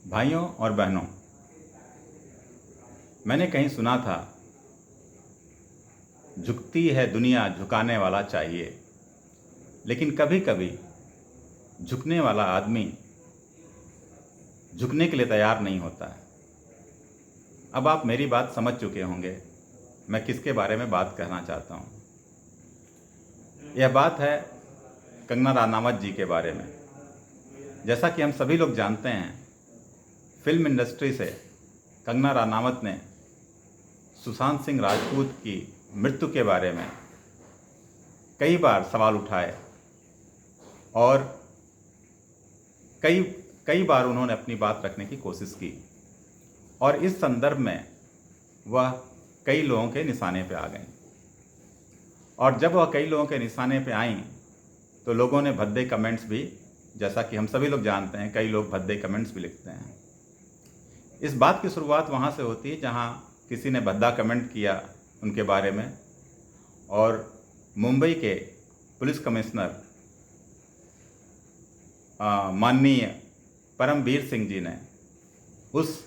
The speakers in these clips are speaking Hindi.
भाइयों और बहनों, मैंने कहीं सुना था, झुकती है दुनिया झुकाने वाला चाहिए। लेकिन कभी कभी झुकने वाला आदमी झुकने के लिए तैयार नहीं होता है। अब आप मेरी बात समझ चुके होंगे मैं किसके बारे में बात कहना चाहता हूँ। यह बात है कंगना रनावत जी के बारे में। जैसा कि हम सभी लोग जानते हैं, फिल्म इंडस्ट्री से कंगना रनावत ने सुशांत सिंह राजपूत की मृत्यु के बारे में कई बार सवाल उठाए और कई कई बार उन्होंने अपनी बात रखने की कोशिश की, और इस संदर्भ में वह कई लोगों के निशाने पे आ गई। और जब वह कई लोगों के निशाने पे आईं तो लोगों ने भद्दे कमेंट्स भी, जैसा कि हम सभी लोग जानते हैं, कई लोग भद्दे कमेंट्स भी लिखते हैं। इस बात की शुरुआत वहाँ से होती है जहाँ किसी ने भद्दा कमेंट किया उनके बारे में, और मुंबई के पुलिस कमिश्नर माननीय परमवीर सिंह जी ने उस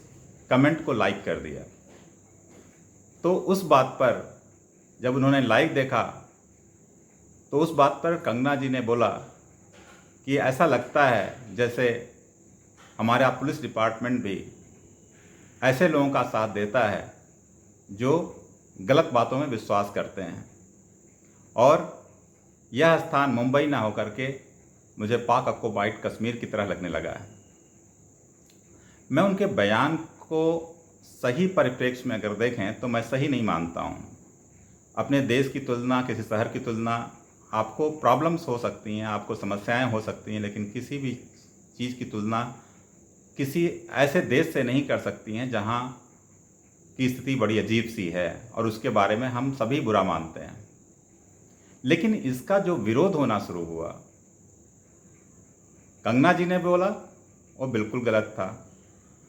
कमेंट को लाइक कर दिया। तो उस बात पर जब उन्होंने लाइक देखा तो उस बात पर कंगना जी ने बोला कि ऐसा लगता है जैसे हमारा पुलिस डिपार्टमेंट भी ऐसे लोगों का साथ देता है जो गलत बातों में विश्वास करते हैं, और यह स्थान मुंबई ना होकर के मुझे पाक ऑक्युपाइड कश्मीर की तरह लगने लगा है। मैं उनके बयान को सही परिप्रेक्ष्य में अगर देखें तो मैं सही नहीं मानता हूँ। अपने देश की तुलना, किसी शहर की तुलना, आपको प्रॉब्लम्स हो सकती हैं, आपको समस्याएं हो सकती हैं, लेकिन किसी भी चीज़ की तुलना किसी ऐसे देश से नहीं कर सकती हैं जहाँ की स्थिति बड़ी अजीब सी है और उसके बारे में हम सभी बुरा मानते हैं। लेकिन इसका जो विरोध होना शुरू हुआ, कंगना जी ने बोला वो बिल्कुल गलत था,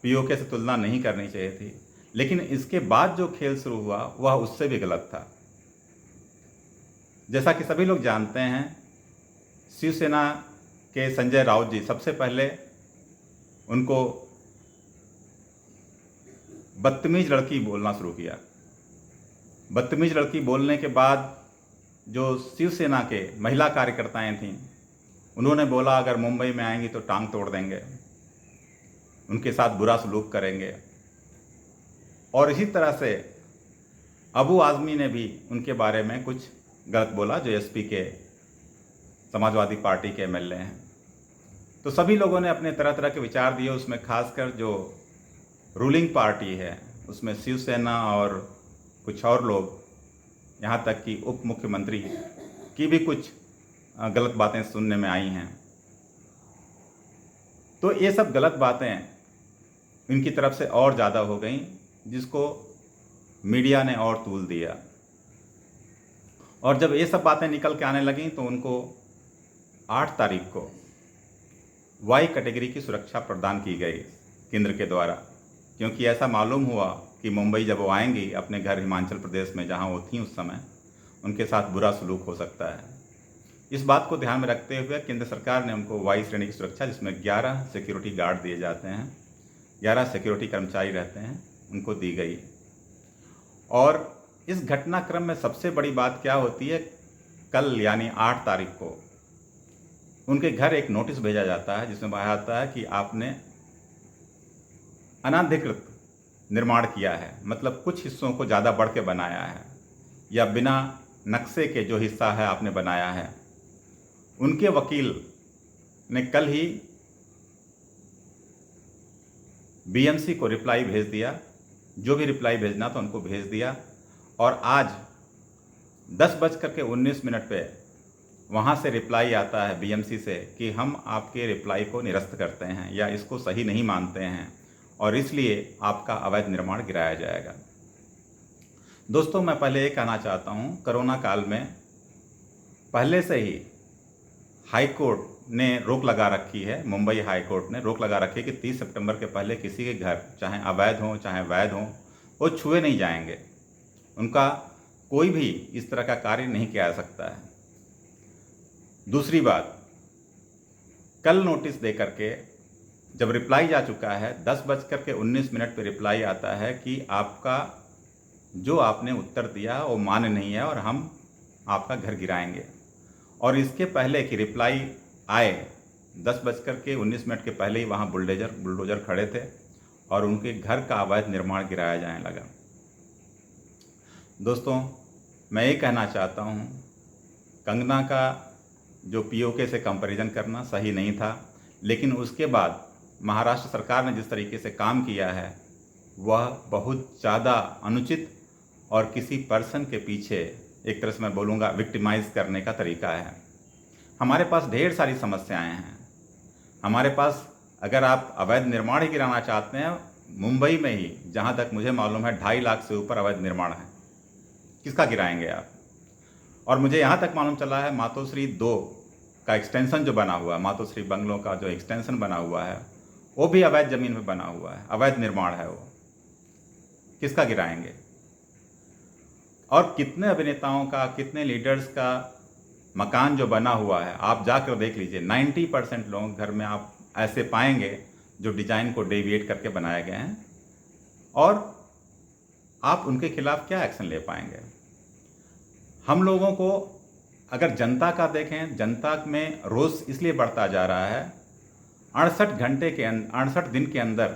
पीओके से तुलना नहीं करनी चाहिए थी। लेकिन इसके बाद जो खेल शुरू हुआ वह उससे भी गलत था। जैसा कि सभी लोग जानते हैं, शिवसेना के संजय राउत जी सबसे पहले उनको बदतमीज लड़की बोलना शुरू किया। बदतमीज लड़की बोलने के बाद जो शिवसेना के महिला कार्यकर्ताएं थीं, उन्होंने बोला अगर मुंबई में आएंगी तो टांग तोड़ देंगे, उनके साथ बुरा सलूक करेंगे। और इसी तरह से अबू आज़मी ने भी उनके बारे में कुछ गलत बोला, जो एसपी के समाजवादी पार्टी के एमएलए हैं। तो सभी लोगों ने अपने तरह तरह के विचार दिए। उसमें खासकर जो रूलिंग पार्टी है उसमें शिवसेना और कुछ और लोग, यहाँ तक कि उप मुख्यमंत्री की भी कुछ गलत बातें सुनने में आई हैं। तो ये सब गलत बातें इनकी तरफ से और ज़्यादा हो गई, जिसको मीडिया ने और तूल दिया। और जब ये सब बातें निकल के आने लगीं तो उनको 8 तारीख को वाई कैटेगरी की सुरक्षा प्रदान की गई केंद्र के द्वारा, क्योंकि ऐसा मालूम हुआ कि मुंबई जब वो आएंगी अपने घर हिमाचल प्रदेश में जहां वो थीं उस समय, उनके साथ बुरा सलूक हो सकता है। इस बात को ध्यान में रखते हुए केंद्र सरकार ने उनको वाई श्रेणी की सुरक्षा, जिसमें 11 सिक्योरिटी गार्ड दिए जाते हैं, 11 सिक्योरिटी कर्मचारी रहते हैं, उनको दी गई। और इस घटनाक्रम में सबसे बड़ी बात क्या होती है, कल यानी 8 तारीख को उनके घर एक नोटिस भेजा जाता है जिसमें बताया जाता है कि आपने अनधिकृत निर्माण किया है, मतलब कुछ हिस्सों को ज़्यादा बढ़ के बनाया है या बिना नक्शे के जो हिस्सा है आपने बनाया है। उनके वकील ने कल ही बीएमसी को रिप्लाई भेज दिया, जो भी रिप्लाई भेजना था उनको भेज दिया। और आज 10:19 पे वहाँ से रिप्लाई आता है बीएमसी से कि हम आपके रिप्लाई को निरस्त करते हैं या इसको सही नहीं मानते हैं और इसलिए आपका अवैध निर्माण गिराया जाएगा। दोस्तों, मैं पहले ये कहना चाहता हूँ, कोरोना काल में पहले से ही हाई कोर्ट ने रोक लगा रखी है, मुंबई हाई कोर्ट ने रोक लगा रखी है कि 30 सितंबर के पहले किसी के घर, चाहे अवैध हों चाहे वैध हों, वो छुए नहीं जाएंगे। उनका कोई भी इस तरह का कार्य नहीं किया जा सकता है। दूसरी बात, कल नोटिस दे करके जब रिप्लाई जा चुका है 10:19 पे रिप्लाई आता है कि आपका जो आपने उत्तर दिया वो मान्य नहीं है और हम आपका घर गिराएंगे। और इसके पहले कि रिप्लाई आए 10:19 के पहले ही वहाँ बुलडोजर खड़े थे और उनके घर का अवैध निर्माण गिराया जाने लगा। दोस्तों, मैं ये कहना चाहता हूँ, कंगना का जो पीओके से कंपैरिजन करना सही नहीं था, लेकिन उसके बाद महाराष्ट्र सरकार ने जिस तरीके से काम किया है वह बहुत ज़्यादा अनुचित और किसी पर्सन के पीछे एक तरह से मैं बोलूँगा विक्टिमाइज़ करने का तरीका है। हमारे पास ढेर सारी समस्याएं हैं। हमारे पास अगर आप अवैध निर्माण ही गिराना चाहते हैं, मुंबई में ही जहाँ तक मुझे मालूम है 2.5 लाख से ऊपर अवैध निर्माण है, किसका गिराएंगे आप? और मुझे यहाँ तक मालूम चला है मातोश्री 2 का एक्सटेंशन जो बना हुआ है, मातोश्री बंगलों का जो एक्सटेंशन बना हुआ है वो भी अवैध ज़मीन में बना हुआ है, अवैध निर्माण है, वो किसका गिराएंगे? और कितने अभिनेताओं का, कितने लीडर्स का मकान जो बना हुआ है आप जाकर देख लीजिए, 90% लोग घर में आप ऐसे पाएंगे जो डिजाइन को डेविएट करके बनाए गए हैं, और आप उनके खिलाफ क्या एक्शन ले पाएंगे? हम लोगों को अगर जनता का देखें, जनता में रोष इसलिए बढ़ता जा रहा है, 68 दिन के अंदर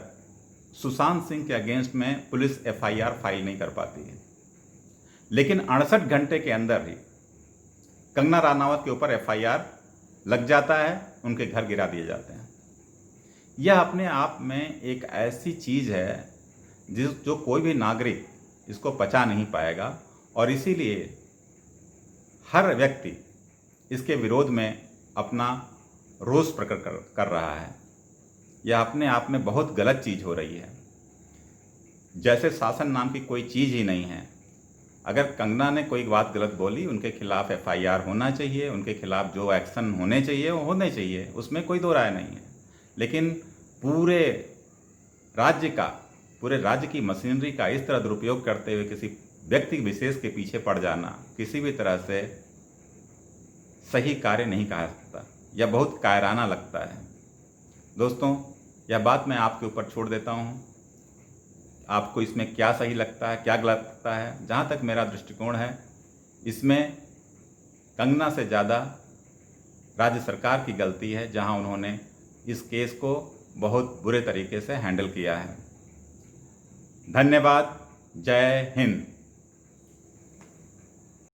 सुशांत सिंह के अगेंस्ट में पुलिस FIR फाइल नहीं कर पाती है, लेकिन 68 घंटे के अंदर ही कंगना रनावत के ऊपर FIR लग जाता है, उनके घर गिरा दिए जाते हैं। यह अपने आप में एक ऐसी चीज़ है जो कोई भी नागरिक इसको पचा नहीं पाएगा, और इसीलिए हर व्यक्ति इसके विरोध में अपना रोष प्रकट कर रहा है। यह अपने आप में बहुत गलत चीज़ हो रही है। जैसे शासन नाम की कोई चीज़ ही नहीं है। अगर कंगना ने कोई बात गलत बोली, उनके खिलाफ FIR होना चाहिए, उनके खिलाफ जो एक्शन होने चाहिए वो होने चाहिए, उसमें कोई दो राय नहीं है। लेकिन पूरे राज्य की मशीनरी का इस तरह दुरुपयोग करते हुए किसी व्यक्ति विशेष के पीछे पड़ जाना किसी भी तरह से सही कार्य नहीं कहा सकता, यह बहुत कायराना लगता है। दोस्तों, यह बात मैं आपके ऊपर छोड़ देता हूँ, आपको इसमें क्या सही लगता है, क्या गलत लगता है। जहाँ तक मेरा दृष्टिकोण है, इसमें कंगना से ज़्यादा राज्य सरकार की गलती है, जहाँ उन्होंने इस केस को बहुत बुरे तरीके से हैंडल किया है। धन्यवाद। जय हिंद।